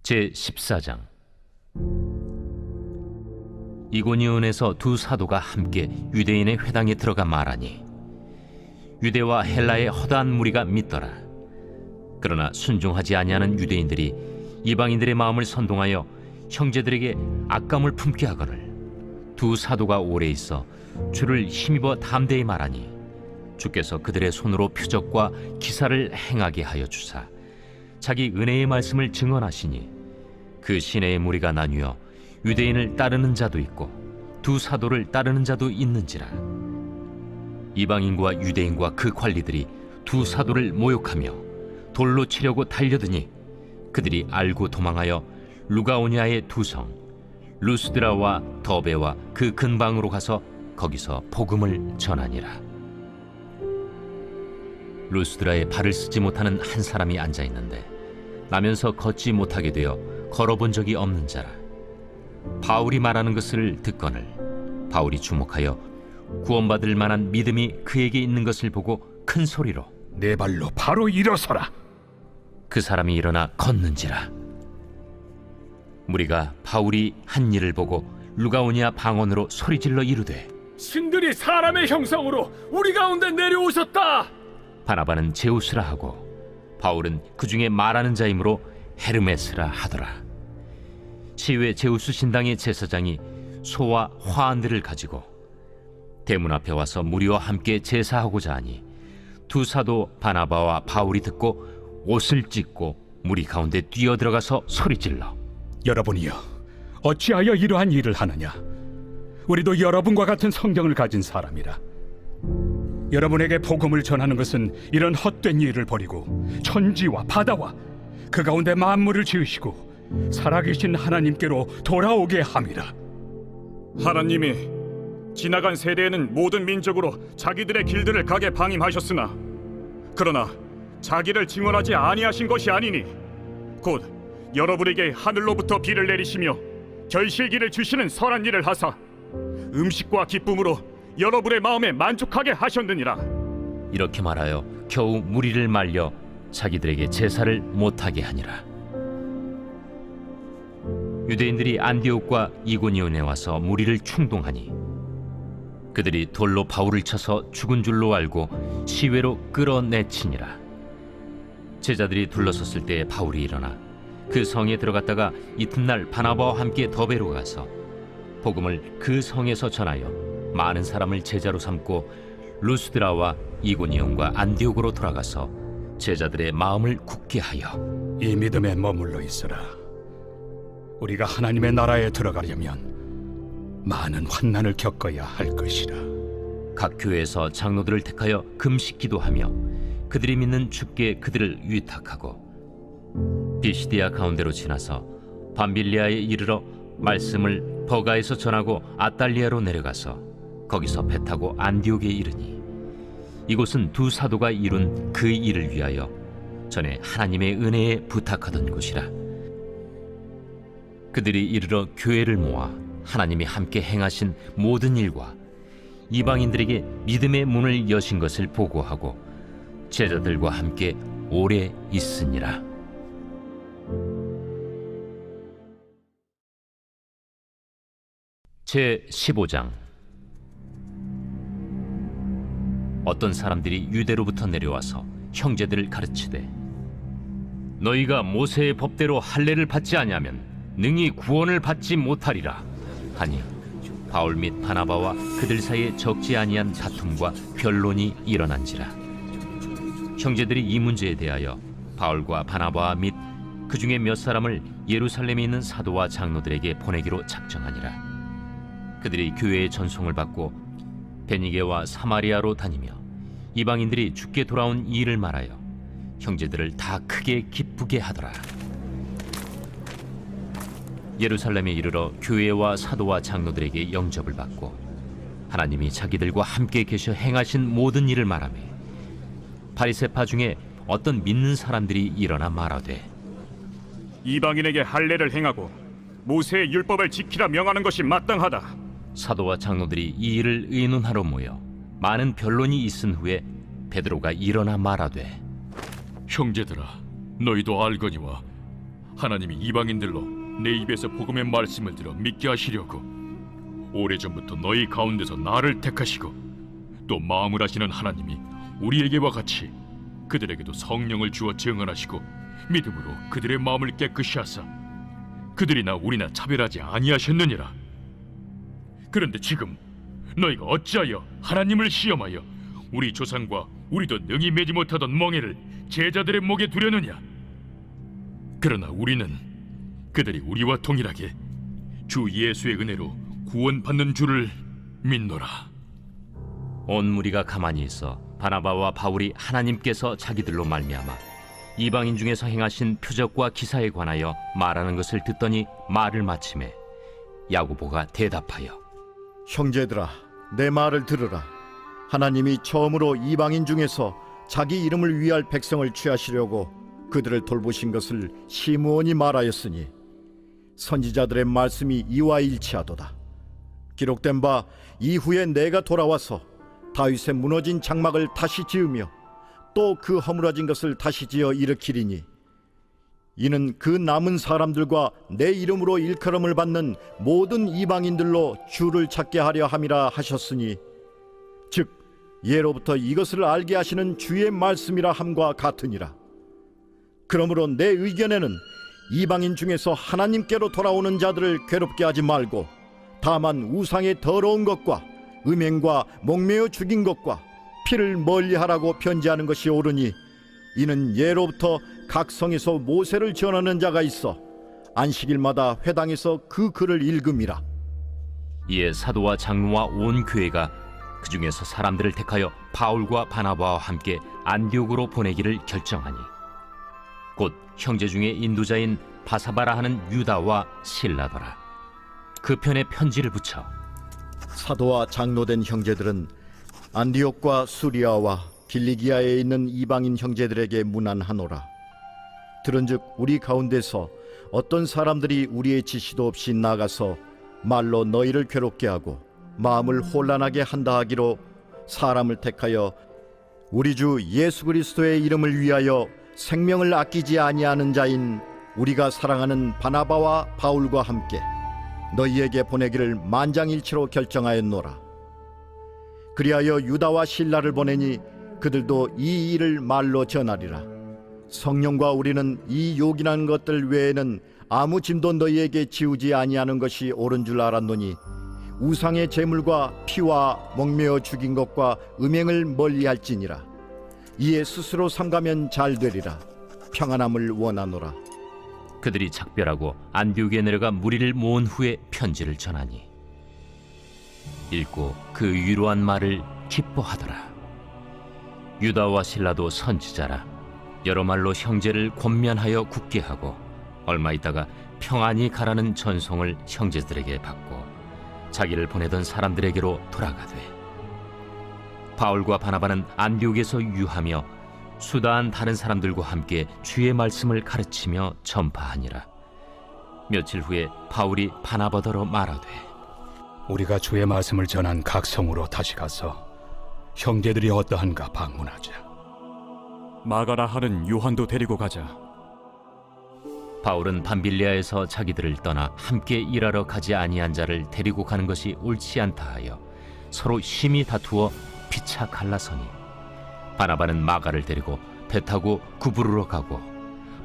제14장. 이고니온에서 두 사도가 함께 유대인의 회당에 들어가 말하니 유대와 헬라의 허다한 무리가 믿더라. 그러나 순종하지 아니하는 유대인들이 이방인들의 마음을 선동하여 형제들에게 악감을 품게 하거늘 두 사도가 오래 있어 주를 힘입어 담대히 말하니 주께서 그들의 손으로 표적과 기사를 행하게 하여 주사 자기 은혜의 말씀을 증언하시니 그 시내의 무리가 나뉘어 유대인을 따르는 자도 있고 두 사도를 따르는 자도 있는지라. 이방인과 유대인과 그 관리들이 두 사도를 모욕하며 돌로 치려고 달려드니 그들이 알고 도망하여 루가오냐의 두 성 루스드라와 더베와 그 근방으로 가서 거기서 복음을 전하니라. 루스드라에 발을 쓰지 못하는 한 사람이 앉아 있는데 나면서 걷지 못하게 되어 걸어본 적이 없는 자라. 바울이 말하는 것을 듣거늘 바울이 주목하여 구원받을 만한 믿음이 그에게 있는 것을 보고 큰 소리로 내 발로 바로 일어서라. 그 사람이 일어나 걷는지라. 무리가 바울이 한 일을 보고 루가오니아 방언으로 소리질러 이르되 신들이 사람의 형상으로 우리 가운데 내려오셨다. 바나바는 제우스라 하고 바울은 그 중에 말하는 자이므로 헤르메스라 하더라. 시외 제우스 신당의 제사장이 소와 화환들을 가지고 대문 앞에 와서 무리와 함께 제사하고자 하니 두 사도 바나바와 바울이 듣고 옷을 찢고 무리 가운데 뛰어들어가서 소리질러 여러분이여, 어찌하여 이러한 일을 하느냐? 우리도 여러분과 같은 성경을 가진 사람이라. 여러분에게 복음을 전하는 것은 이런 헛된 일을 버리고 천지와 바다와 그 가운데 만물을 지으시고 살아계신 하나님께로 돌아오게 함이라. 하나님이 지나간 세대에는 모든 민족으로 자기들의 길들을 가게 방임하셨으나 그러나 자기를 증언하지 아니하신 것이 아니니 곧 여러분에게 하늘로부터 비를 내리시며 결실기를 주시는 선한 일을 하사 음식과 기쁨으로 여러분의 마음에 만족하게 하셨느니라. 이렇게 말하여 겨우 무리를 말려 자기들에게 제사를 못하게 하니라. 유대인들이 안디옥과 이고니온에 와서 무리를 충동하니 그들이 돌로 바울을 쳐서 죽은 줄로 알고 시외로 끌어내치니라. 제자들이 둘러섰을 때 바울이 일어나 그 성에 들어갔다가 이튿날 바나바와 함께 더베로 가서 복음을 그 성에서 전하여 많은 사람을 제자로 삼고 루스드라와 이고니온과 안디옥으로 돌아가서 제자들의 마음을 굳게 하여 이 믿음에 머물러 있으라. 우리가 하나님의 나라에 들어가려면 많은 환난을 겪어야 할 것이라. 각 교회에서 장로들을 택하여 금식 기도하며 그들이 믿는 주께 그들을 위탁하고 비시디아 가운데로 지나서 밤빌리아에 이르러 말씀을 버가에서 전하고 아달리아로 내려가서 거기서 배 타고 안디옥에 이르니 이곳은 두 사도가 이룬 그 일을 위하여 전에 하나님의 은혜에 부탁하던 곳이라. 그들이 이르러 교회를 모아 하나님이 함께 행하신 모든 일과 이방인들에게 믿음의 문을 여신 것을 보고하고 제자들과 함께 오래 있으니라. 제15장. 어떤 사람들이 유대로부터 내려와서 형제들을 가르치되 너희가 모세의 법대로 할례를 받지 아니하면 능히 구원을 받지 못하리라 하니 바울 및 바나바와 그들 사이에 적지 아니한 다툼과 변론이 일어난지라. 형제들이 이 문제에 대하여 바울과 바나바 및 그 중에 몇 사람을 예루살렘에 있는 사도와 장로들에게 보내기로 작정하니라. 그들이 교회의 전송을 받고 베니게와 사마리아로 다니며 이방인들이 주께 돌아온 이 일을 말하여 형제들을 다 크게 기쁘게 하더라. 예루살렘에 이르러 교회와 사도와 장로들에게 영접을 받고 하나님이 자기들과 함께 계셔 행하신 모든 일을 말하며 바리새파 중에 어떤 믿는 사람들이 일어나 말하되 이방인에게 할례를 행하고 모세의 율법을 지키라 명하는 것이 마땅하다. 사도와 장로들이 이 일을 의논하러 모여 많은 변론이 있은 후에 베드로가 일어나 말하되 형제들아, 너희도 알거니와 하나님이 이방인들로 내 입에서 복음의 말씀을 들어 믿게 하시려고 오래전부터 너희 가운데서 나를 택하시고 또 마음을 하시는 하나님이 우리에게와 같이 그들에게도 성령을 주어 증언하시고 믿음으로 그들의 마음을 깨끗이 하사 그들이나 우리나 차별하지 아니하셨느니라. 그런데 지금 너희가 어찌하여 하나님을 시험하여 우리 조상과 우리도 능히 매지 못하던 멍에를 제자들의 목에 두려느냐? 그러나 우리는 그들이 우리와 동일하게 주 예수의 은혜로 구원받는 줄을 믿노라. 온 무리가 가만히 있어 바나바와 바울이 하나님께서 자기들로 말미암아 이방인 중에서 행하신 표적과 기사에 관하여 말하는 것을 듣더니 말을 마치매 야고보가 대답하여 형제들아, 내 말을 들으라. 하나님이 처음으로 이방인 중에서 자기 이름을 위할 백성을 취하시려고 그들을 돌보신 것을 시므온이 말하였으니 선지자들의 말씀이 이와 일치하도다. 기록된 바 이후에 내가 돌아와서 다윗의 무너진 장막을 다시 지으며 또 그 허물어진 것을 다시 지어 일으키리니 이는 그 남은 사람들과 내 이름으로 일컬음을 받는 모든 이방인들로 주를 찾게 하려 함이라 하셨으니 즉 예로부터 이것을 알게 하시는 주의 말씀이라 함과 같으니라. 그러므로 내 의견에는 이방인 중에서 하나님께로 돌아오는 자들을 괴롭게 하지 말고 다만 우상의 더러운 것과 음행과 목매어 죽인 것과 피를 멀리하라고 편지하는 것이 옳으니 이는 예로부터 각 성에서 모세를 전하는 자가 있어 안식일마다 회당에서 그 글을 읽음이라. 이에 사도와 장로와 온 교회가 그 중에서 사람들을 택하여 바울과 바나바와 함께 안디옥으로 보내기를 결정하니 곧 형제 중에 인도자인 바사바라 하는 유다와 실라더라. 그 편에 편지를 붙여 사도와 장로된 형제들은 안디옥과 수리아와 길리기아에 있는 이방인 형제들에게 문안하노라. 들은즉 우리 가운데서 어떤 사람들이 우리의 지시도 없이 나가서 말로 너희를 괴롭게 하고 마음을 혼란하게 한다 하기로 사람을 택하여 우리 주 예수 그리스도의 이름을 위하여 생명을 아끼지 아니하는 자인 우리가 사랑하는 바나바와 바울과 함께 너희에게 보내기를 만장일치로 결정하였노라. 그리하여 유다와 실라를 보내니 그들도 이 일을 말로 전하리라. 성령과 우리는 이 요긴한 것들 외에는 아무 짐도 너희에게 지우지 아니하는 것이 옳은 줄 알았노니 우상의 제물과 피와 목매어 죽인 것과 음행을 멀리할지니라. 이에 스스로 삼가면 잘 되리라. 평안함을 원하노라. 그들이 작별하고 안디옥에 내려가 무리를 모은 후에 편지를 전하니 읽고 그 위로한 말을 기뻐하더라. 유다와 실라도 선지자라 여러 말로 형제를 권면하여 굳게 하고 얼마 있다가 평안히 가라는 전송을 형제들에게 받고 자기를 보내던 사람들에게로 돌아가되 바울과 바나바는 안디옥에서 유하며 수다한 다른 사람들과 함께 주의 말씀을 가르치며 전파하니라. 며칠 후에 바울이 바나바더러 말하되 우리가 주의 말씀을 전한 각 성으로 다시 가서 형제들이 어떠한가 방문하자. 마가라 하는 요한도 데리고 가자. 바울은 밤빌리아에서 자기들을 떠나 함께 일하러 가지 아니한 자를 데리고 가는 것이 옳지 않다 하여 서로 심히 다투어 피차 갈라서니 바나바는 마가를 데리고 배 타고 구부르러 가고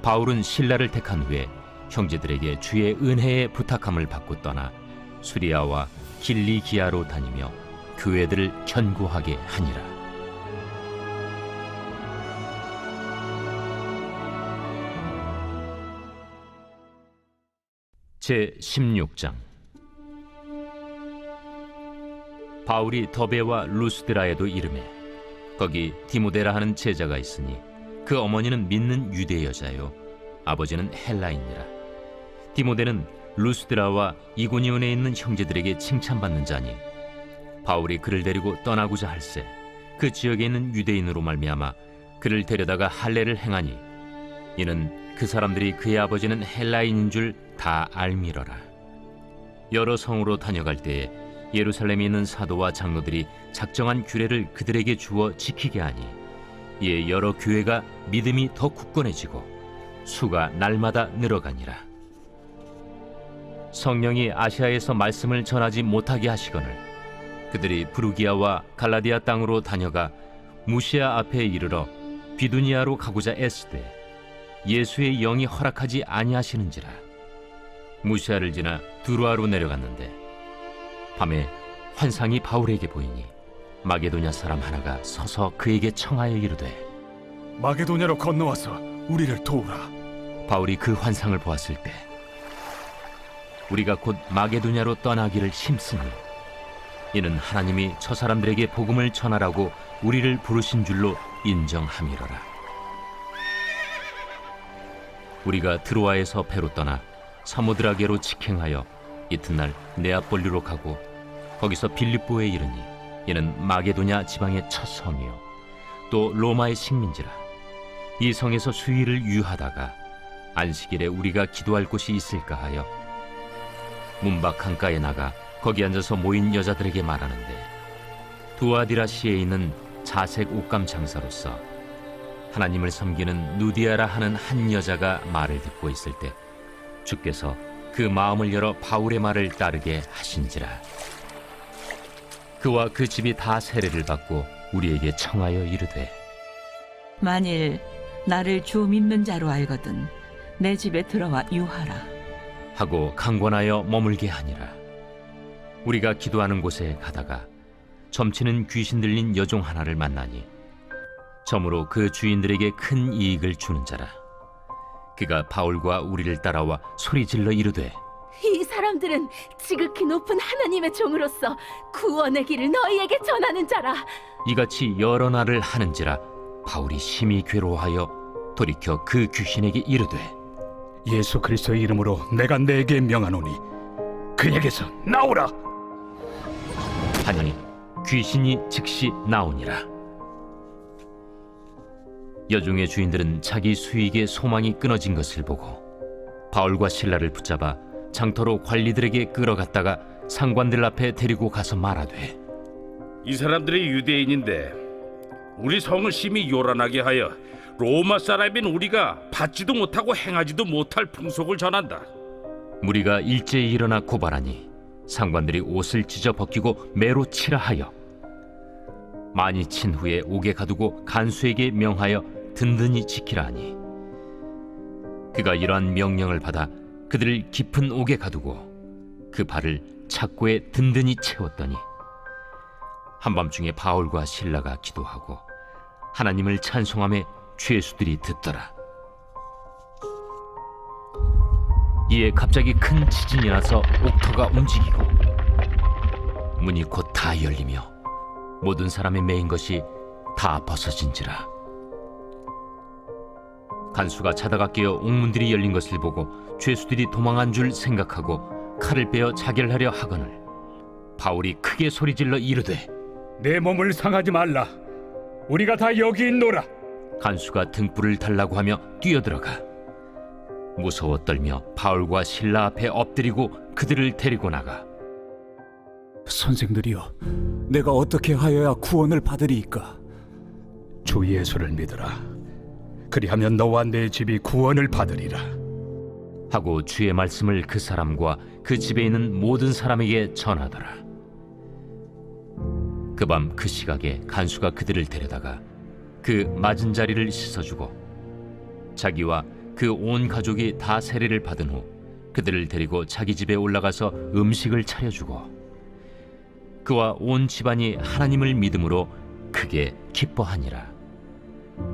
바울은 실라를 택한 후에 형제들에게 주의 은혜에 부탁함을 받고 떠나 수리아와 길리기아로 다니며 교회들을 견고하게 하니라. 제16장. 바울이 더베와 루스드라에도 이르매 거기 디모데라 하는 제자가 있으니 그 어머니는 믿는 유대 여자요 아버지는 헬라인이라. 디모데는 루스드라와 이고니온에 있는 형제들에게 칭찬받는 자니 바울이 그를 데리고 떠나고자 할세 그 지역에 있는 유대인으로 말미암아 그를 데려다가 할례를 행하니 이는 그 사람들이 그의 아버지는 헬라인인 줄 다 알미러라. 여러 성으로 다녀갈 때에 예루살렘에 있는 사도와 장로들이 작정한 규례를 그들에게 주어 지키게 하니 이에 여러 교회가 믿음이 더 굳건해지고 수가 날마다 늘어가니라. 성령이 아시아에서 말씀을 전하지 못하게 하시거늘 그들이 부르기아와 갈라디아 땅으로 다녀가 무시아 앞에 이르러 비두니아로 가고자 애쓰되 예수의 영이 허락하지 아니하시는지라. 무시아를 지나 두루아로 내려갔는데 밤에 환상이 바울에게 보이니 마게도냐 사람 하나가 서서 그에게 청하여 이르되 마게도냐로 건너와서 우리를 도우라. 바울이 그 환상을 보았을 때 우리가 곧 마게도냐로 떠나기를 힘쓰니 이는 하나님이 저 사람들에게 복음을 전하라고 우리를 부르신 줄로 인정함이로라. 우리가 드로아에서 배로 떠나 사모드라게로 직행하여 이튿날 네아폴리로 가고 거기서 빌립보에 이르니 이는 마게도냐 지방의 첫 성이요 또 로마의 식민지라. 이 성에서 수일을 유하다가 안식일에 우리가 기도할 곳이 있을까 하여 문밖 강가에 나가 거기 앉아서 모인 여자들에게 말하는데 두아디라시에 있는 자색 옷감 장사로서 하나님을 섬기는 누디아라 하는 한 여자가 말을 듣고 있을 때 주께서 그 마음을 열어 바울의 말을 따르게 하신지라. 그와 그 집이 다 세례를 받고 우리에게 청하여 이르되 만일 나를 주 믿는 자로 알거든 내 집에 들어와 유하라. 하고 강권하여 머물게 하니라. 우리가 기도하는 곳에 가다가 점치는 귀신 들린 여종 하나를 만나니 점으로 그 주인들에게 큰 이익을 주는 자라. 그가 바울과 우리를 따라와 소리질러 이르되 이 사람들은 지극히 높은 하나님의 종으로서 구원의 길을 너희에게 전하는 자라. 이같이 여러 날을 하는지라 바울이 심히 괴로워하여 돌이켜 그 귀신에게 이르되 예수 그리스도의 이름으로 내가 내게 명하노니 그에게서 나오라. 하니 귀신이 즉시 나오니라. 여종의 주인들은 자기 수익의 소망이 끊어진 것을 보고 바울과 실라를 붙잡아 장터로 관리들에게 끌어갔다가 상관들 앞에 데리고 가서 말하되 이 사람들이 유대인인데 우리 성을 심히 요란하게 하여 로마 사람인 우리가 받지도 못하고 행하지도 못할 풍속을 전한다. 무리가 일제히 일어나 고발하니 상관들이 옷을 찢어 벗기고 매로 치라 하여 많이 친 후에 옥에 가두고 간수에게 명하여 든든히 지키라 하니 그가 이러한 명령을 받아 그들을 깊은 옥에 가두고 그 발을 착고에 든든히 채웠더니 한밤중에 바울과 실라가 기도하고 하나님을 찬송하며 죄수들이 듣더라. 이에 갑자기 큰 지진이 나서 옥터가 움직이고 문이 곧 다 열리며 모든 사람의 매인 것이 다 벗어진지라. 간수가 자다가 깨어 옥문들이 열린 것을 보고 죄수들이 도망한 줄 생각하고 칼을 빼어 자결하려 하거늘 바울이 크게 소리질러 이르되 내 몸을 상하지 말라. 우리가 다 여기 있노라. 간수가 등불을 달라고 하며 뛰어들어가 무서워 떨며 바울과 실라 앞에 엎드리고 그들을 데리고 나가 선생들이여, 내가 어떻게 하여야 구원을 받으리이까? 주 예수를 믿으라. 그리하면 너와 내 집이 구원을 받으리라. 하고 주의 말씀을 그 사람과 그 집에 있는 모든 사람에게 전하더라. 그 밤 그 시각에 간수가 그들을 데려다가 그 맞은 자리를 씻어주고 자기와 그 온 가족이 다 세례를 받은 후 그들을 데리고 자기 집에 올라가서 음식을 차려주고 그와 온 집안이 하나님을 믿음으로 크게 기뻐하니라.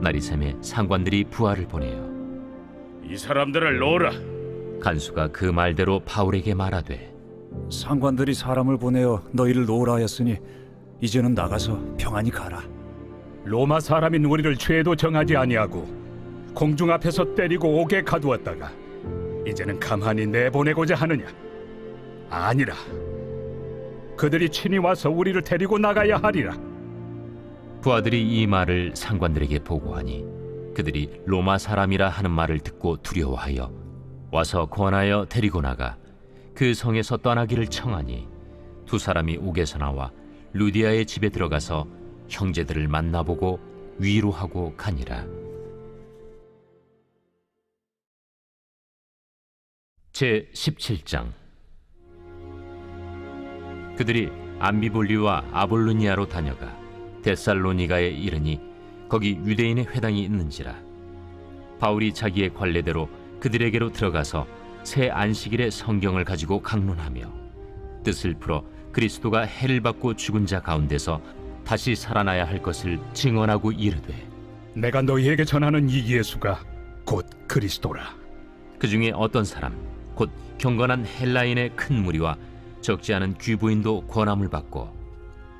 날이 새매 상관들이 부하를 보내어 이 사람들을 놓으라. 간수가 그 말대로 바울에게 말하되 상관들이 사람을 보내어 너희를 놓으라 하였으니 이제는 나가서 평안히 가라. 로마 사람인 우리를 죄도 정하지 아니하고 공중 앞에서 때리고 옥에 가두었다가 이제는 가만히 내보내고자 하느냐? 아니라 그들이 친히 와서 우리를 데리고 나가야 하리라. 부하들이 이 말을 상관들에게 보고하니 그들이 로마 사람이라 하는 말을 듣고 두려워하여 와서 권하여 데리고 나가 그 성에서 떠나기를 청하니 두 사람이 옥에서 나와 루디아의 집에 들어가서 형제들을 만나보고 위로하고 가니라. 제 17장. 그들이 암비볼리와 아볼로니아로 다녀가 데살로니가에 이르니 거기 유대인의 회당이 있는지라. 바울이 자기의 관례대로 그들에게로 들어가서 새 안식일에 성경을 가지고 강론하며 뜻을 풀어 그리스도가 해를 받고 죽은 자 가운데서 다시 살아나야 할 것을 증언하고 이르되, 내가 너희에게 전하는 이 예수가 곧 그리스도라. 그 중에 어떤 사람 곧 경건한 헬라인의 큰 무리와 적지 않은 귀부인도 권함을 받고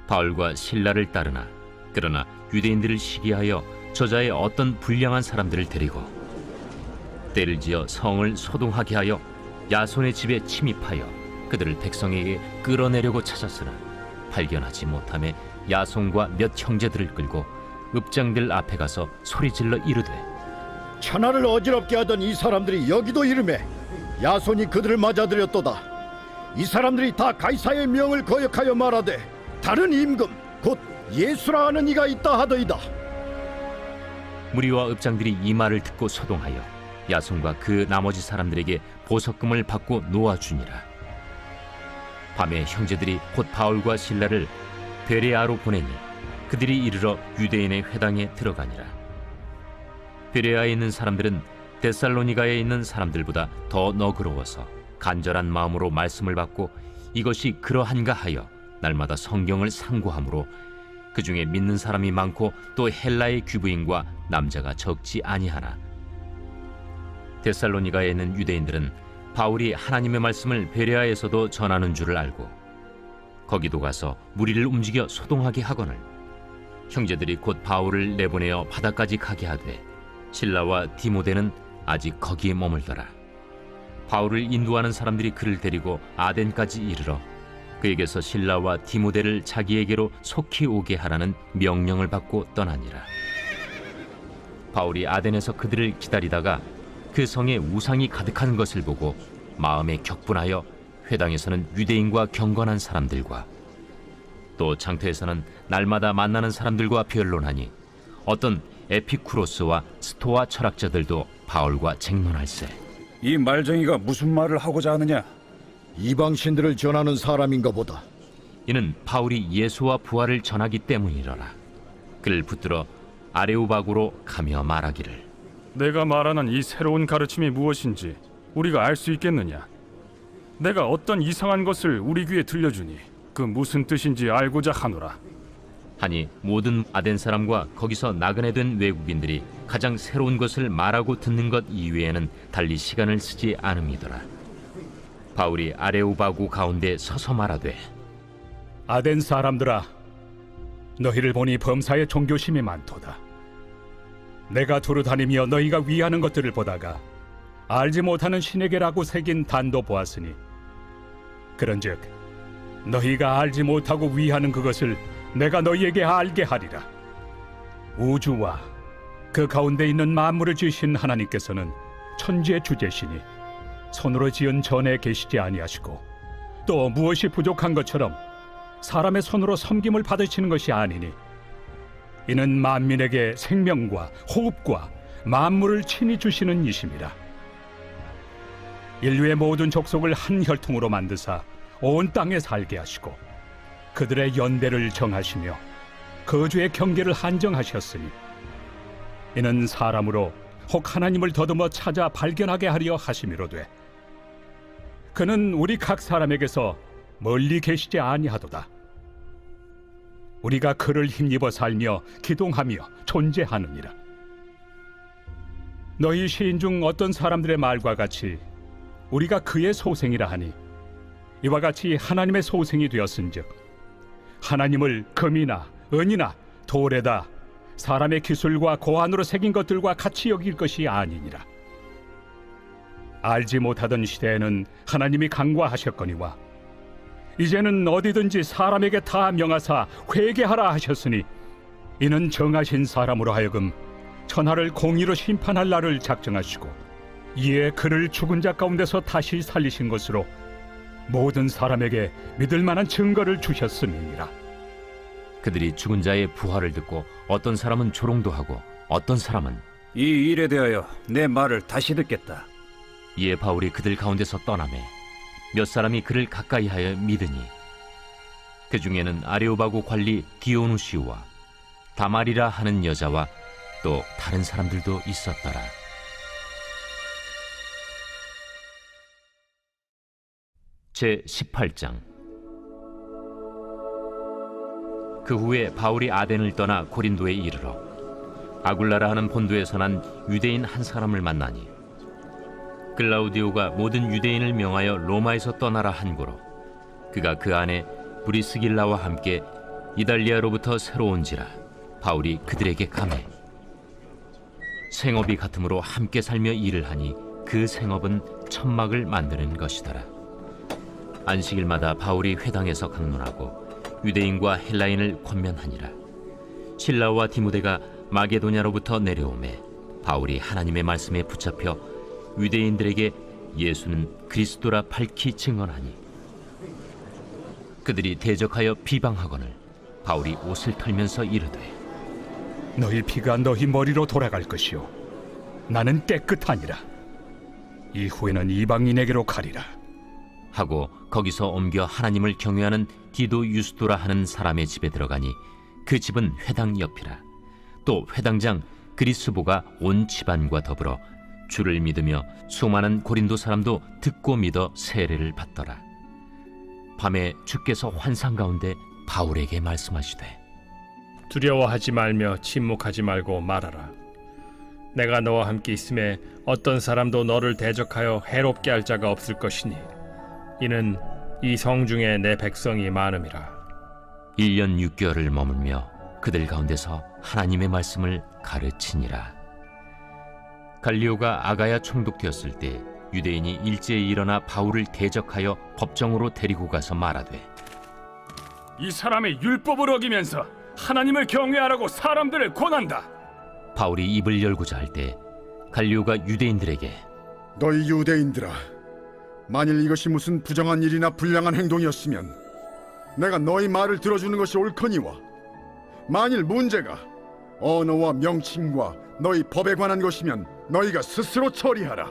바울과 실라를 따르나, 그러나 유대인들을 시기하여 저자의 어떤 불량한 사람들을 데리고 때를 지어 성을 소동하게 하여 야손의 집에 침입하여 그들을 백성에게 끌어내려고 찾았으나 발견하지 못하며 야손과 몇 형제들을 끌고 읍장들 앞에 가서 소리질러 이르되, 천하를 어지럽게 하던 이 사람들이 여기도 이르매 야손이 그들을 맞아들였도다. 이 사람들이 다 가이사의 명을 거역하여 말하되 다른 임금 곧 예수라 하는 이가 있다 하더이다. 무리와 읍장들이 이 말을 듣고 소동하여 야손과 그 나머지 사람들에게 보석금을 받고 놓아주니라. 밤에 형제들이 곧 바울과 실라를 베레아로 보내니 그들이 이르러 유대인의 회당에 들어가니라. 베레아에 있는 사람들은 데살로니가에 있는 사람들보다 더 너그러워서 간절한 마음으로 말씀을 받고 이것이 그러한가 하여 날마다 성경을 상고하므로 그 중에 믿는 사람이 많고 또 헬라의 귀부인과 남자가 적지 아니하나, 데살로니가에 있는 유대인들은 바울이 하나님의 말씀을 베레아에서도 전하는 줄을 알고 거기도 가서 무리를 움직여 소동하게 하거늘 형제들이 곧 바울을 내보내어 바다까지 가게 하되 실라와 디모데는 아직 거기에 머물더라. 바울을 인도하는 사람들이 그를 데리고 아덴까지 이르러 그에게서 실라와 디모데를 자기에게로 속히 오게 하라는 명령을 받고 떠나니라. 바울이 아덴에서 그들을 기다리다가 그 성에 우상이 가득한 것을 보고 마음에 격분하여 회당에서는 유대인과 경건한 사람들과 또 장터에서는 날마다 만나는 사람들과 변론하니 어떤 에피쿠로스와 스토아 철학자들도 바울과 쟁론할세. 이 말쟁이가 무슨 말을 하고자 하느냐? 이방신들을 전하는 사람인가 보다. 이는 바울이 예수와 부활을 전하기 때문이로라. 그를 붙들어 아레오바구로 가며 말하기를, 내가 말하는 이 새로운 가르침이 무엇인지 우리가 알 수 있겠느냐? 내가 어떤 이상한 것을 우리 귀에 들려주니 그 무슨 뜻인지 알고자 하노라. 하니 모든 아덴 사람과 거기서 나그네 된 외국인들이 가장 새로운 것을 말하고 듣는 것 이외에는 달리 시간을 쓰지 않음이더라. 바울이 아레오바구 가운데 서서 말하되, 아덴 사람들아, 너희를 보니 범사에 종교심이 많도다. 내가 두루 다니며 너희가 위하는 것들을 보다가 알지 못하는 신에게라고 새긴 단도 보았으니, 그런즉 너희가 알지 못하고 위하는 그것을 내가 너희에게 알게 하리라. 우주와 그 가운데 있는 만물을 지으신 하나님께서는 천지의 주제시니 손으로 지은 전에 계시지 아니하시고 또 무엇이 부족한 것처럼 사람의 손으로 섬김을 받으시는 것이 아니니, 이는 만민에게 생명과 호흡과 만물을 친히 주시는 이심이라. 인류의 모든 족속을 한 혈통으로 만드사 온 땅에 살게 하시고 그들의 연대를 정하시며 거주의 경계를 한정하셨으니, 이는 사람으로 혹 하나님을 더듬어 찾아 발견하게 하려 하심이로되 그는 우리 각 사람에게서 멀리 계시지 아니하도다. 우리가 그를 힘입어 살며 기동하며 존재하느니라. 너희 시인 중 어떤 사람들의 말과 같이 우리가 그의 소생이라 하니, 이와 같이 하나님의 소생이 되었은즉 하나님을 금이나 은이나 돌에다 사람의 기술과 고안으로 새긴 것들과 같이 여길 것이 아니니라. 알지 못하던 시대에는 하나님이 간과하셨거니와 이제는 어디든지 사람에게 다 명하사 회개하라 하셨으니, 이는 정하신 사람으로 하여금 천하를 공의로 심판할 날을 작정하시고 이에 그를 죽은 자 가운데서 다시 살리신 것으로 모든 사람에게 믿을 만한 증거를 주셨음이니라. 그들이 죽은 자의 부활을 듣고 어떤 사람은 조롱도 하고 어떤 사람은 이 일에 대하여 내 말을 다시 듣겠다. 이에 바울이 그들 가운데서 떠나매 몇 사람이 그를 가까이하여 믿으니 그 중에는 아레오바고 관리 디오누시오와 다말이라 하는 여자와 또 다른 사람들도 있었더라. 제 18장. 그 후에 바울이 아덴을 떠나 고린도에 이르러 아굴라라 하는 본도에서 난 유대인 한 사람을 만나니 클라우디오가 모든 유대인을 명하여 로마에서 떠나라 한고로 그가 그 안에 브리스길라와 함께 이달리아로부터 새로 온지라 바울이 그들에게 감해 생업이 같으므로 함께 살며 일을 하니 그 생업은 천막을 만드는 것이더라. 안식일마다 바울이 회당에서 강론하고 유대인과 헬라인을 권면하니라. 실라와 디모데가 마게도냐로부터 내려오매 바울이 하나님의 말씀에 붙잡혀 유대인들에게 예수는 그리스도라 밝히 증언하니 그들이 대적하여 비방하거늘 바울이 옷을 털면서 이르되 너희 피가 너희 머리로 돌아갈 것이요 나는 깨끗하니라. 이후에는 이방인에게로 가리라. 하고 거기서 옮겨 하나님을 경외하는 디도 유스도라 하는 사람의 집에 들어가니 그 집은 회당 옆이라. 또 회당장 그리스보가 온 집안과 더불어 주를 믿으며 수많은 고린도 사람도 듣고 믿어 세례를 받더라. 밤에 주께서 환상 가운데 바울에게 말씀하시되 두려워하지 말며 침묵하지 말고 말하라. 내가 너와 함께 있음에 어떤 사람도 너를 대적하여 해롭게 할 자가 없을 것이니 이는 이 성 중에 내 백성이 많음이라. 1년 6개월을 머물며 그들 가운데서 하나님의 말씀을 가르치니라. 갈리오가 아가야 총독되었을 때 유대인이 일제히 일어나 바울을 대적하여 법정으로 데리고 가서 말하되 이 사람의 율법을 어기면서 하나님을 경외하라고 사람들을 권한다. 바울이 입을 열고자 할 때 갈리오가 유대인들에게 너희 유대인들아, 만일 이것이 무슨 부정한 일이나 불량한 행동이었으면 내가 너희 말을 들어주는 것이 옳거니와 만일 문제가 언어와 명칭과 너희 법에 관한 것이면 너희가 스스로 처리하라.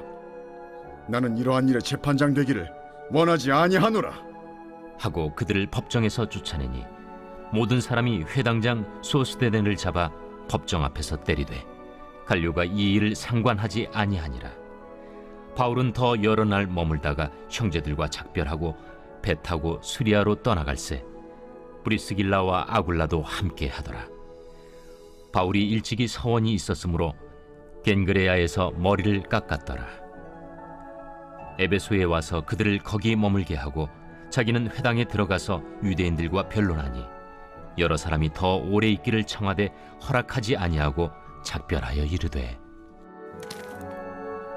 나는 이러한 일의 재판장 되기를 원하지 아니하노라. 하고 그들을 법정에서 쫓아내니 모든 사람이 회당장 소스데넨을 잡아 법정 앞에서 때리되 갈료가 이 일을 상관하지 아니하니라. 바울은 더 여러 날 머물다가 형제들과 작별하고 배 타고 수리아로 떠나갈새 브리스길라와 아굴라도 함께 하더라. 바울이 일찍이 서원이 있었으므로 겐그레아에서 머리를 깎았더라. 에베소에 와서 그들을 거기 머물게 하고 자기는 회당에 들어가서 유대인들과 변론하니 여러 사람이 더 오래 있기를 청하되 허락하지 아니하고 작별하여 이르되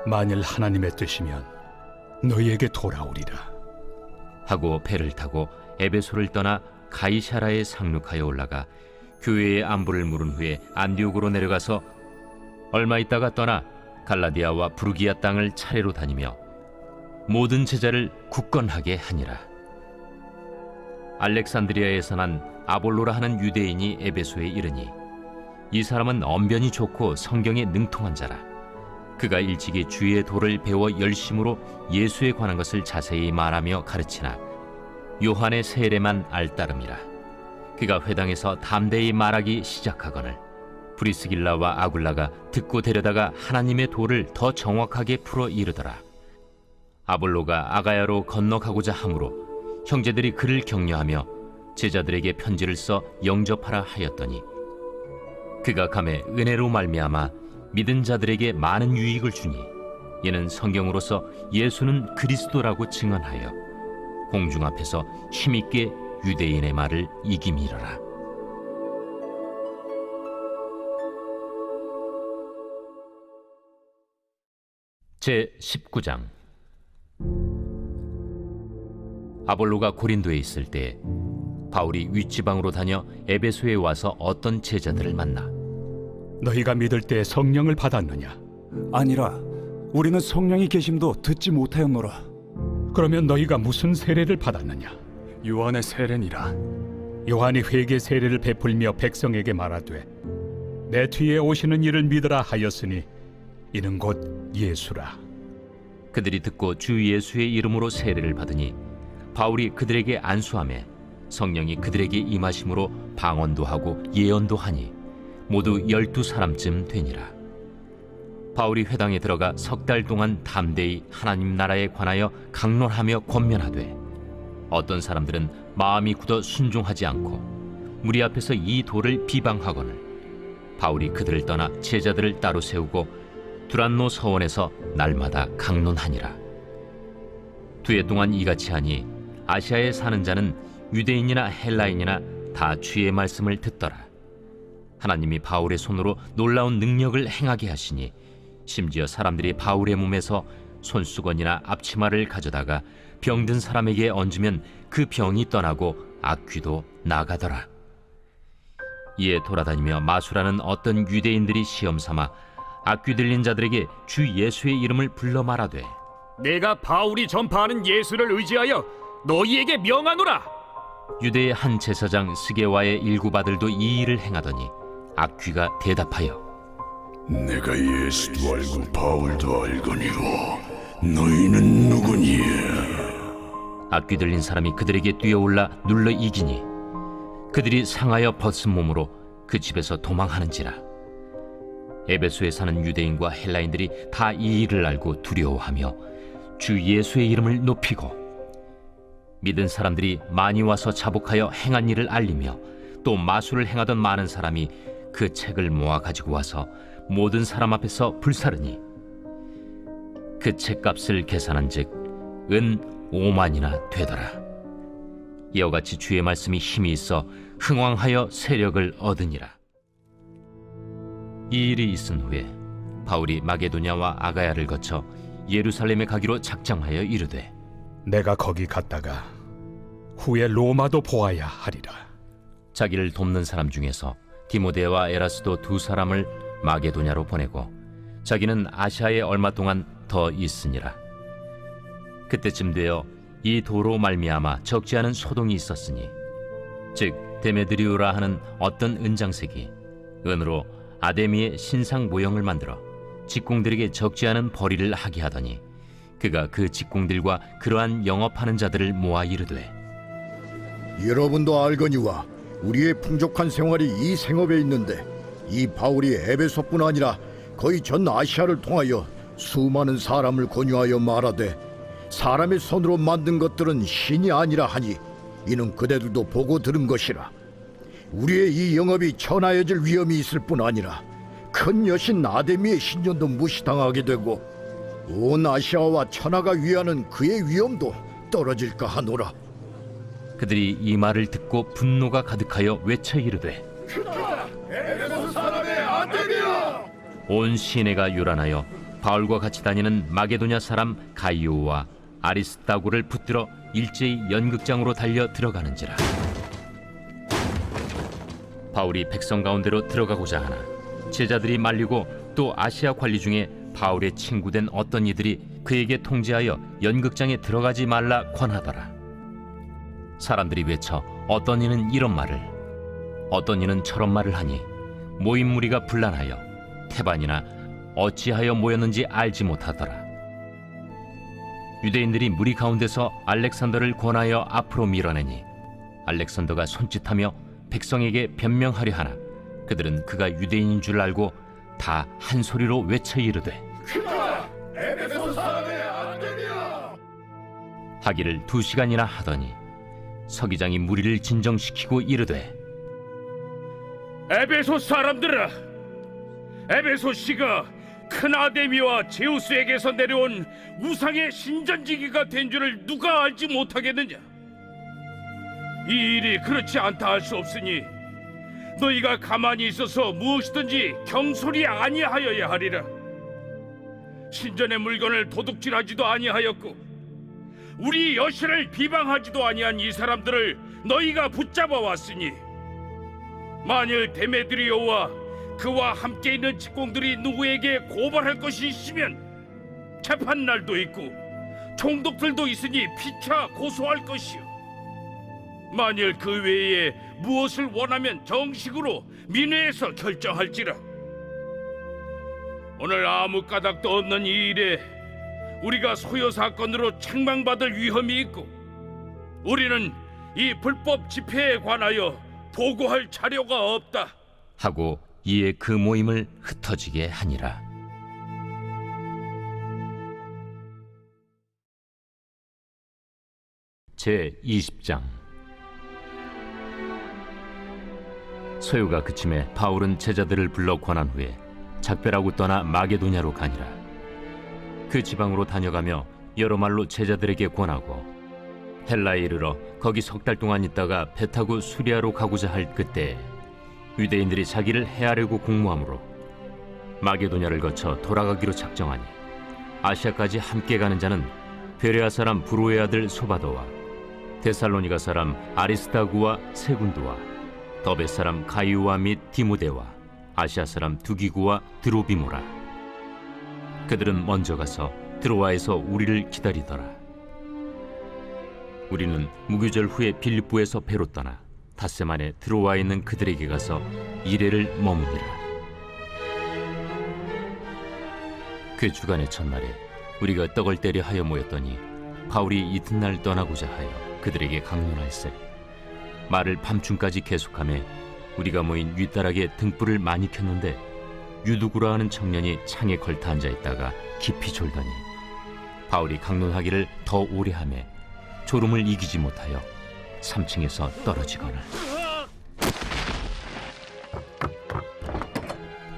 만일 하나님의 뜻이면 너희에게 돌아오리라. 하고 배를 타고 에베소를 떠나 가이사라에 상륙하여 올라가 교회의 안부를 물은 후에 안디옥으로 내려가서 얼마 있다가 떠나 갈라디아와 부르기아 땅을 차례로 다니며 모든 제자를 굳건하게 하니라. 알렉산드리아에서 난 아볼로라 하는 유대인이 에베소에 이르니 이 사람은 언변이 좋고 성경에 능통한 자라. 그가 일찍이 주의 도를 배워 열심으로 예수에 관한 것을 자세히 말하며 가르치나 요한의 세례만 알따름이라. 그가 회당에서 담대히 말하기 시작하거늘 브리스길라와 아굴라가 듣고 데려다가 하나님의 도를 더 정확하게 풀어 이르더라. 아볼로가 아가야로 건너가고자 하므로 형제들이 그를 격려하며 제자들에게 편지를 써 영접하라 하였더니 그가 감에 은혜로 말미암아 믿은 자들에게 많은 유익을 주니 이는 성경으로서 예수는 그리스도라고 증언하여 공중 앞에서 힘있게 유대인의 말을 이김이러라. 제 19장. 아볼로가 고린도에 있을 때 바울이 윗지방으로 다녀 에베소에 와서 어떤 제자들을 만나 너희가 믿을 때 성령을 받았느냐? 아니라 우리는 성령이 계심도 듣지 못하였노라. 그러면 너희가 무슨 세례를 받았느냐? 요한의 세례니라. 요한이 회개 세례를 베풀며 백성에게 말하되 내 뒤에 오시는 이를 믿으라 하였으니 이는 곧 예수라. 그들이 듣고 주 예수의 이름으로 세례를 받으니 바울이 그들에게 안수하매 성령이 그들에게 임하심으로 방언도 하고 예언도 하니 모두 12사람쯤 되니라. 바울이 회당에 들어가 석 달 동안 담대히 하나님 나라에 관하여 강론하며 권면하되 어떤 사람들은 마음이 굳어 순종하지 않고 무리 앞에서 이 도를 비방하거늘 바울이 그들을 떠나 제자들을 따로 세우고 두란노 서원에서 날마다 강론하니라. 2해 동안 이같이 하니 아시아에 사는 자는 유대인이나 헬라인이나 다 주의 말씀을 듣더라. 하나님이 바울의 손으로 놀라운 능력을 행하게 하시니 심지어 사람들이 바울의 몸에서 손수건이나 앞치마를 가져다가 병든 사람에게 얹으면 그 병이 떠나고 악귀도 나가더라. 이에 돌아다니며 마술하는 어떤 유대인들이 시험 삼아 악귀 들린 자들에게 주 예수의 이름을 불러 말하되 내가 바울이 전파하는 예수를 의지하여 너희에게 명하노라. 유대의 한 제사장 스게와의 일곱 아들도 이 일을 행하더니 악귀가 대답하여 내가 예수도 알고 바울도 알거니와 너희는 누구니에? 악귀 들린 사람이 그들에게 뛰어올라 눌러 이기니 그들이 상하여 벗은 몸으로 그 집에서 도망하는지라. 에베소에 사는 유대인과 헬라인들이 다 이 일을 알고 두려워하며 주 예수의 이름을 높이고 믿은 사람들이 많이 와서 자복하여 행한 일을 알리며 또 마술을 행하던 많은 사람이 그 책을 모아 가지고 와서 모든 사람 앞에서 불사르니 그 책값을 계산한즉 은 5만이나 되더라. 이와 같이 주의 말씀이 힘이 있어 흥왕하여 세력을 얻으니라. 이 일이 있은 후에 바울이 마게도냐와 아가야를 거쳐 예루살렘에 가기로 작정하여 이르되 내가 거기 갔다가 후에 로마도 보아야 하리라. 자기를 돕는 사람 중에서 디모데와 에라스도 2사람을 마게도냐로 보내고 자기는 아시아에 얼마 동안 더 있으니라. 그때쯤 되어 이 도로 말미암아 적지 않은 소동이 있었으니 즉 데메드리오라 하는 어떤 은장색이 은으로 아데미의 신상 모형을 만들어 직공들에게 적지 않은 벌이를 하게 하더니 그가 그 직공들과 그러한 영업하는 자들을 모아 이르되 여러분도 알거니와 우리의 풍족한 생활이 이 생업에 있는데 이 바울이 에베소뿐 아니라 거의 전 아시아를 통하여 수많은 사람을 권유하여 말하되 사람의 손으로 만든 것들은 신이 아니라 하니 이는 그대들도 보고 들은 것이라. 우리의 이 영업이 천하여질 위험이 있을 뿐 아니라 큰 여신 아데미의 신전도 무시당하게 되고 온 아시아와 천하가 위하는 그의 위엄도 떨어질까 하노라. 그들이 이 말을 듣고 분노가 가득하여 외쳐 이르되 온 시내가 요란하여 바울과 같이 다니는 마게도냐 사람 가이오와 아리스다고를 붙들어 일제히 연극장으로 달려 들어가는지라. 바울이 백성 가운데로 들어가고자 하나 제자들이 말리고 또 아시아 관리 중에 바울의 친구된 어떤 이들이 그에게 통지하여 연극장에 들어가지 말라 권하더라. 사람들이 외쳐 어떤 이는 이런 말을 어떤 이는 저런 말을 하니 모인 무리가 분란하여 태반이나 어찌하여 모였는지 알지 못하더라. 유대인들이 무리 가운데서 알렉산더를 권하여 앞으로 밀어내니 알렉산더가 손짓하며 백성에게 변명하려 하나 그들은 그가 유대인인 줄 알고 다 한 소리로 외쳐 이르되 하기를 2시간이나 하더니 서기장이 무리를 진정시키고 이르되 에베소 사람들아, 에베소 씨가 큰 아데미와 제우스에게서 내려온 우상의 신전지기가 된 줄을 누가 알지 못하겠느냐? 이 일이 그렇지 않다 할 수 없으니 너희가 가만히 있어서 무엇이든지 경솔이 아니하여야 하리라. 신전의 물건을 도둑질하지도 아니하였고 우리 여신을 비방하지도 아니한 이 사람들을 너희가 붙잡아 왔으니 만일 데메드리오와 그와 함께 있는 직공들이 누구에게 고발할 것이 있으면 재판날도 있고 총독들도 있으니 피차 고소할 것이요 만일 그 외에 무엇을 원하면 정식으로 민회에서 결정할지라. 오늘 아무 까닭도 없는 이 일에 우리가 소요 사건으로 책망받을 위험이 있고 우리는 이 불법 집회에 관하여 보고할 자료가 없다 하고 이에 그 모임을 흩어지게 하니라. 제 20장. 소요가 그침에 바울은 제자들을 불러 권한 후에 작별하고 떠나 마게도냐로 가니라. 그 지방으로 다녀가며 여러 말로 제자들에게 권하고 헬라에 이르러 거기 석 달 동안 있다가 배 타고 수리아로 가고자 할 그때 유대인들이 자기를 해하려고 공모하므로 마게도냐를 거쳐 돌아가기로 작정하니 아시아까지 함께 가는 자는 베레아 사람 브로의 아들 소바도와 데살로니가 사람 아리스다구와 세군도와 더베 사람 가이오와 및 디모데와 아시아 사람 두기구와 드로비모라. 그들은 먼저 가서 드로아에서 우리를 기다리더라. 우리는 무교절 후에 빌립보에서 배로 떠나 닷새 만에 드로아에 있는 그들에게 가서 이레를 머무니라. 그 주간의 첫날에 우리가 떡을 때려 하여 모였더니 바울이 이튿날 떠나고자 하여 그들에게 강론할세 말을 밤중까지 계속하며 우리가 모인 윗다락에 등불을 많이 켰는데 유두구라 하는 청년이 창에 걸터 앉아 있다가 깊이 졸더니 바울이 강론하기를 더 오래 하며 졸음을 이기지 못하여 3층에서 떨어지거늘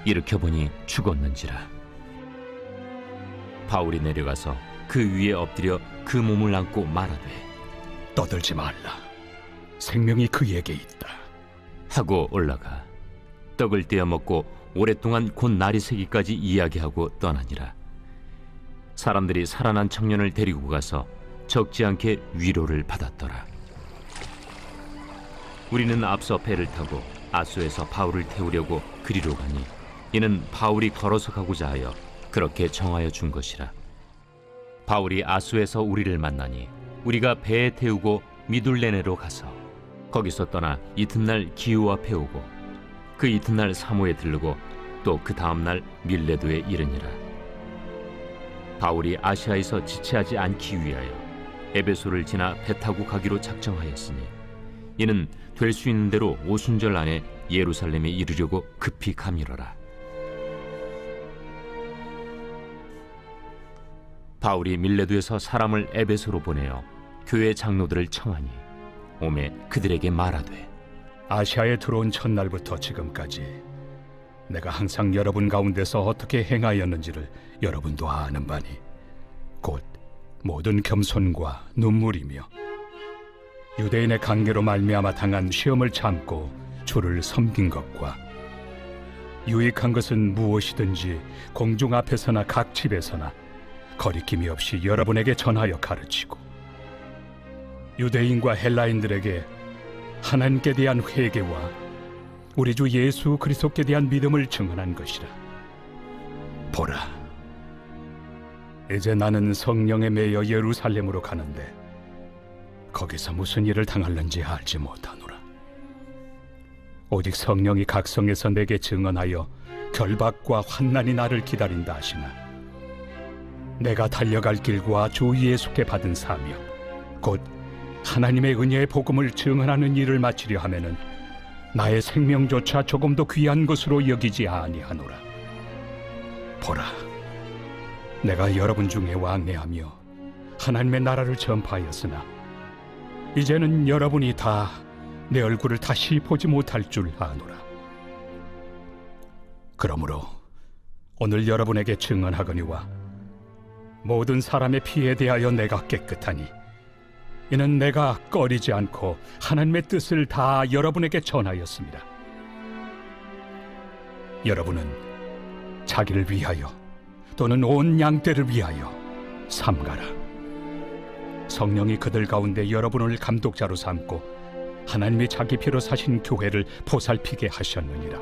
일으켜 보니 죽었는지라. 바울이 내려가서 그 위에 엎드려 그 몸을 안고 말하되 떠들지 말라. 생명이 그에게 있다. 하고 올라가 떡을 떼어 먹고 오랫동안 곧 날이 새기까지 이야기하고 떠나니라. 사람들이 살아난 청년을 데리고 가서 적지 않게 위로를 받았더라. 우리는 앞서 배를 타고 아소에서 바울을 태우려고 그리로 가니 이는 바울이 걸어서 가고자 하여 그렇게 정하여 준 것이라. 바울이 아소에서 우리를 만나니 우리가 배에 태우고 미둘레네로 가서 거기서 떠나 이튿날 기우 앞에 오고 그 이튿날 사모에 들르고 또 그 다음날 밀레도에 이르니라. 바울이 아시아에서 지체하지 않기 위하여 에베소를 지나 배 타고 가기로 작정하였으니 이는 될 수 있는 대로 오순절 안에 예루살렘에 이르려고 급히 가밀어라. 바울이 밀레도에서 사람을 에베소로 보내어 교회 장로들을 청하니 오매 그들에게 말하되 아시아에 들어온 첫날부터 지금까지 내가 항상 여러분 가운데서 어떻게 행하였는지를 여러분도 아는 바니 곧 모든 겸손과 눈물이며 유대인의 관계로 말미암아 당한 시험을 참고 주를 섬긴 것과 유익한 것은 무엇이든지 공중 앞에서나 각 집에서나 거리낌이 없이 여러분에게 전하여 가르치고 유대인과 헬라인들에게 하나님께 대한 회개와 우리 주 예수 그리스도께 대한 믿음을 증언한 것이라. 보라, 이제 나는 성령에 매여 예루살렘으로 가는데 거기서 무슨 일을 당할는지 알지 못하노라. 오직 성령이 각성에서 내게 증언하여 결박과 환난이 나를 기다린다 하시나 내가 달려갈 길과 주 예수께 받은 사명 곧 하나님의 은혜의 복음을 증언하는 일을 마치려 하면은 나의 생명조차 조금도 귀한 것으로 여기지 아니하노라. 보라, 내가 여러분 중에 왕래하며 하나님의 나라를 전파하였으나 이제는 여러분이 다 내 얼굴을 다시 보지 못할 줄 아노라. 그러므로 오늘 여러분에게 증언하거니와 모든 사람의 피에 대하여 내가 깨끗하니 이는 내가 꺼리지 않고 하나님의 뜻을 다 여러분에게 전하였습니다. 여러분은 자기를 위하여 또는 온 양떼를 위하여 삼가라. 성령이 그들 가운데 여러분을 감독자로 삼고 하나님이 자기 피로 사신 교회를 보살피게 하셨느니라.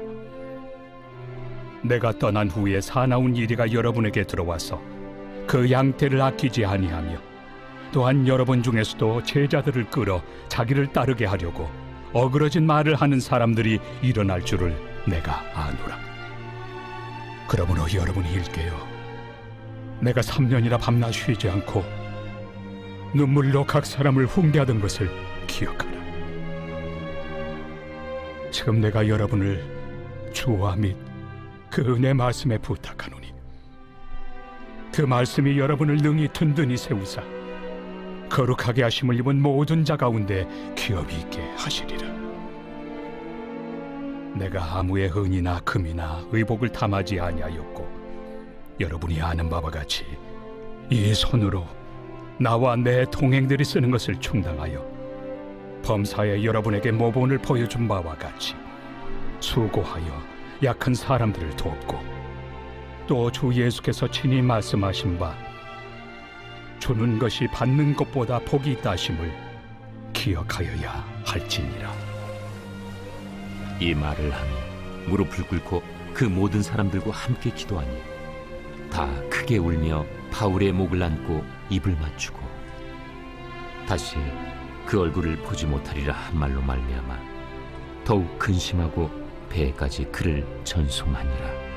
내가 떠난 후에 사나운 이리가 여러분에게 들어와서 그 양떼를 아끼지 아니하며 또한 여러분 중에서도 제자들을 끌어 자기를 따르게 하려고 어그러진 말을 하는 사람들이 일어날 줄을 내가 아노라. 그러므로 여러분이 일깨어 내가 3년이나 밤낮 쉬지 않고 눈물로 각 사람을 훈계하던 것을 기억하라. 지금 내가 여러분을 주와 및 그 은혜 말씀에 부탁하노니 그 말씀이 여러분을 능히 든든히 세우사 거룩하게 하심을 입은 모든 자 가운데 기업이 있게 하시리라. 내가 아무의 은이나 금이나 의복을 탐하지 아니하였고 여러분이 아는 바와 같이 이 손으로 나와 내 동행들이 쓰는 것을 충당하여 범사에 여러분에게 모본을 보여준 바와 같이 수고하여 약한 사람들을 돕고 또 주 예수께서 친히 말씀하신 바 주는 것이 받는 것보다 복이 있다 하심을 기억하여야 할지니라. 이 말을 하며 무릎을 꿇고 그 모든 사람들과 함께 기도하니 다 크게 울며 바울의 목을 안고 입을 맞추고 다시 그 얼굴을 보지 못하리라 한 말로 말미암아 더욱 근심하고 배에까지 그를 전송하니라.